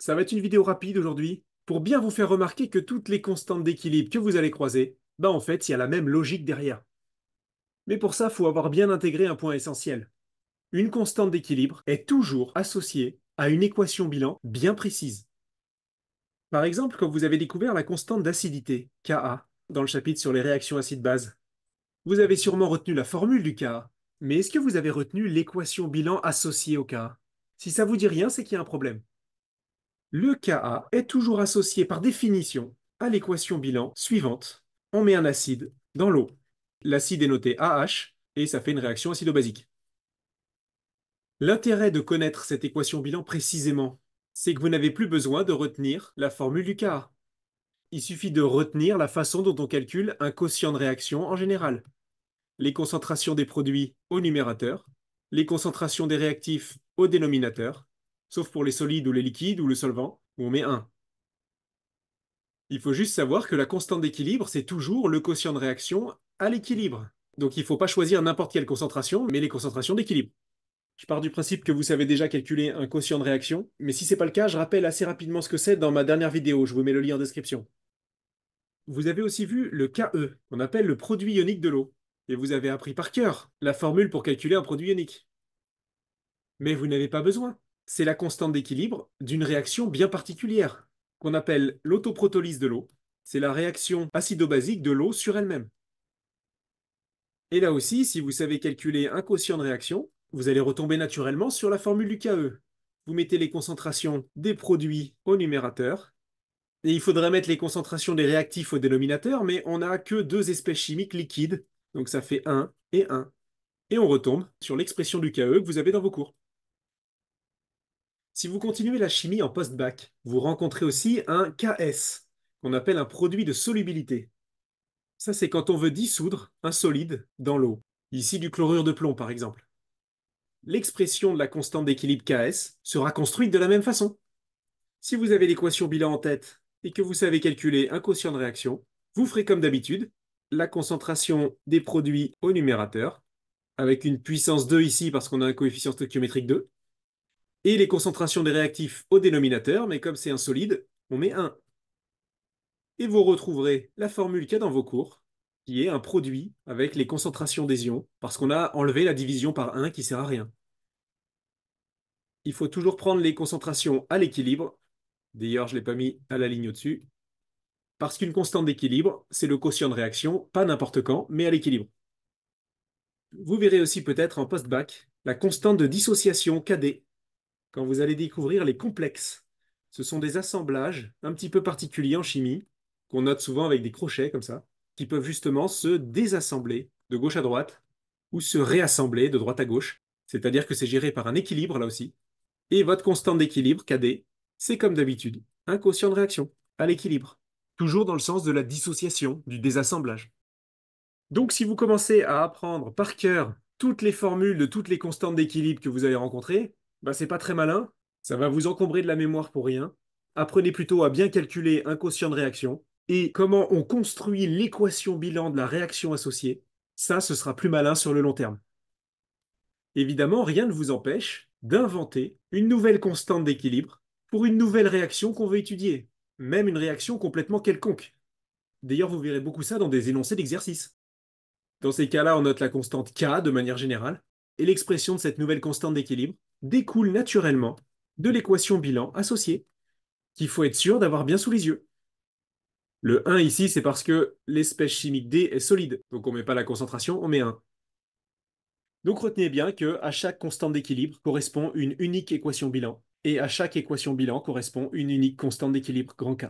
Ça va être une vidéo rapide aujourd'hui pour bien vous faire remarquer que toutes les constantes d'équilibre que vous allez croiser, en fait, il y a la même logique derrière. Mais pour ça, il faut avoir bien intégré un point essentiel. Une constante d'équilibre est toujours associée à une équation bilan bien précise. Par exemple, quand vous avez découvert la constante d'acidité, Ka, dans le chapitre sur les réactions acide-base, vous avez sûrement retenu la formule du Ka, mais est-ce que vous avez retenu l'équation bilan associée au Ka? Si ça vous dit rien, c'est qu'il y a un problème. Le Ka est toujours associé par définition à l'équation bilan suivante. On met un acide dans l'eau. L'acide est noté AH et ça fait une réaction acido-basique. L'intérêt de connaître cette équation bilan précisément, c'est que vous n'avez plus besoin de retenir la formule du Ka. Il suffit de retenir la façon dont on calcule un quotient de réaction en général. Les concentrations des produits au numérateur, les concentrations des réactifs au dénominateur, sauf pour les solides ou les liquides ou le solvant, où on met 1. Il faut juste savoir que la constante d'équilibre, c'est toujours le quotient de réaction à l'équilibre. Donc il ne faut pas choisir n'importe quelle concentration, mais les concentrations d'équilibre. Je pars du principe que vous savez déjà calculer un quotient de réaction, mais si ce n'est pas le cas, je rappelle assez rapidement ce que c'est dans ma dernière vidéo, je vous mets le lien en description. Vous avez aussi vu le Ke, qu'on appelle le produit ionique de l'eau, et vous avez appris par cœur la formule pour calculer un produit ionique. Mais vous n'avez pas besoin. C'est la constante d'équilibre d'une réaction bien particulière, qu'on appelle l'autoprotolyse de l'eau. C'est la réaction acido-basique de l'eau sur elle-même. Et là aussi, si vous savez calculer un quotient de réaction, vous allez retomber naturellement sur la formule du Ke. Vous mettez les concentrations des produits au numérateur, et il faudrait mettre les concentrations des réactifs au dénominateur, mais on n'a que deux espèces chimiques liquides, donc ça fait 1 et 1. Et on retombe sur l'expression du Ke que vous avez dans vos cours. Si vous continuez la chimie en post-bac, vous rencontrez aussi un Ks, qu'on appelle un produit de solubilité. Ça, c'est quand on veut dissoudre un solide dans l'eau. Ici, du chlorure de plomb, par exemple. L'expression de la constante d'équilibre Ks sera construite de la même façon. Si vous avez l'équation bilan en tête et que vous savez calculer un quotient de réaction, vous ferez comme d'habitude, la concentration des produits au numérateur, avec une puissance 2 ici parce qu'on a un coefficient stoichiométrique 2, et les concentrations des réactifs au dénominateur, mais comme c'est un solide, on met 1. Et vous retrouverez la formule qu'il y a dans vos cours, qui est un produit avec les concentrations des ions, parce qu'on a enlevé la division par 1 qui sert à rien. Il faut toujours prendre les concentrations à l'équilibre. D'ailleurs, je ne l'ai pas mis à la ligne au-dessus. Parce qu'une constante d'équilibre, c'est le quotient de réaction, pas n'importe quand, mais à l'équilibre. Vous verrez aussi peut-être en post-bac la constante de dissociation Kd, quand vous allez découvrir les complexes. Ce sont des assemblages un petit peu particuliers en chimie, qu'on note souvent avec des crochets comme ça, qui peuvent justement se désassembler de gauche à droite, ou se réassembler de droite à gauche. C'est-à-dire que c'est géré par un équilibre là aussi. Et votre constante d'équilibre, Kd, c'est comme d'habitude, un quotient de réaction, à l'équilibre. Toujours dans le sens de la dissociation, du désassemblage. Donc si vous commencez à apprendre par cœur toutes les formules de toutes les constantes d'équilibre que vous allez rencontrer, c'est pas très malin, ça va vous encombrer de la mémoire pour rien. Apprenez plutôt à bien calculer un quotient de réaction et comment on construit l'équation bilan de la réaction associée. Ça, ce sera plus malin sur le long terme. Évidemment, rien ne vous empêche d'inventer une nouvelle constante d'équilibre pour une nouvelle réaction qu'on veut étudier, même une réaction complètement quelconque. D'ailleurs, vous verrez beaucoup ça dans des énoncés d'exercice. Dans ces cas-là, on note la constante K de manière générale, et l'expression de cette nouvelle constante d'équilibre découle naturellement de l'équation bilan associée, qu'il faut être sûr d'avoir bien sous les yeux. Le 1 ici, c'est parce que l'espèce chimique D est solide, donc on ne met pas la concentration, on met 1. Donc retenez bien que à chaque constante d'équilibre correspond une unique équation bilan, et à chaque équation bilan correspond une unique constante d'équilibre grand K.